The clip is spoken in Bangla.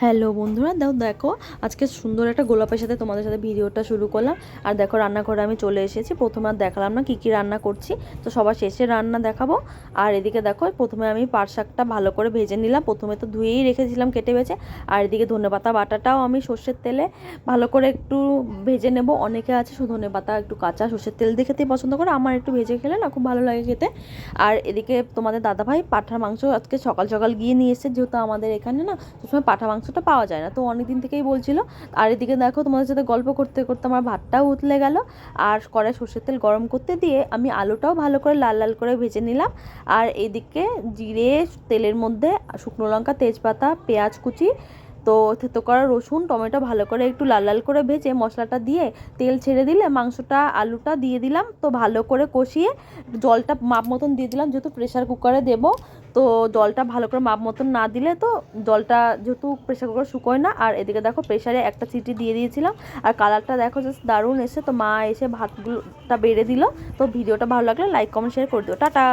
হ্যালো বন্ধুরা, দেখো আজকে সুন্দর একটা গোলাপের সাথে তোমাদের সাথে ভিডিওটা শুরু করলাম। আর দেখো রান্নাঘরে আমি চলে এসেছি। প্রথমে আর দেখালাম না কী রান্না করছি, তো সবার শেষে রান্না দেখাবো। আর এদিকে দেখো প্রথমে আমি পাট শাকটা ভালো করে ভেজে নিলাম। প্রথমে তো ধুয়েই রেখেছিলাম কেটে বেছে। আর এদিকে ধনেপাতা বাটাটাও আমি সর্ষের তেলে ভালো করে একটু ভেজে নেব। অনেকে আছে শুধু ধনেপাতা একটু কাঁচা সর্ষের তেল দিয়ে খেতেই পছন্দ করে, আমার একটু ভেজে খেলে না খুব ভালো লাগে খেতে। আর এদিকে তোমাদের দাদাভাই পাঁঠার মাংস আজকে সকাল সকাল গিয়ে নিয়ে এসেছে, যেহেতু আমাদের এখানে না সবসময় পাঁঠা মাংসটা পাওয়া যায় না, তো অনেক দিন থেকেই বলছিল। আর এদিকে দেখো তোমাদের সাথে গল্প করতে করতে আমার ভাতটাও উতলে গেল। আর কড়াই সর্ষের তেল গরম করতে দিয়ে আমি আলুটাও ভালো করে লাল লাল করে ভেজে নিলাম। আর এদিকে জিরে তেলের মধ্যে শুকনো লঙ্কা, তেজপাতা, পেঁয়াজ কুচি, তো থেতো করা রসুন, টমেটো ভালো করে একটু লাল লাল করে ভেজে মশলাটা দিয়ে তেল ছেড়ে দিলে মাংসটা আলুটা দিয়ে দিলাম। তো ভালো করে কষিয়ে জলটা মাপ মতন দিয়ে দিলাম, যেহেতু প্রেশার কুকারে দেবো। তো জলটা ভালো করে মাপ মতন না দিলে তো জলটা যেহেতু প্রেশার কুকার শুকোয় না। আর এদিকে দেখো প্রেশারে একটা সিটি দিয়ে দিয়েছিলাম। আর কালারটা দেখো জাস্ট দারুণ এসে, তো মা এসে ভাতগুলোটা বেড়ে দিল। তো ভিডিওটা ভালো লাগলে লাইক কমেন্ট শেয়ার করে দিও। টাটা।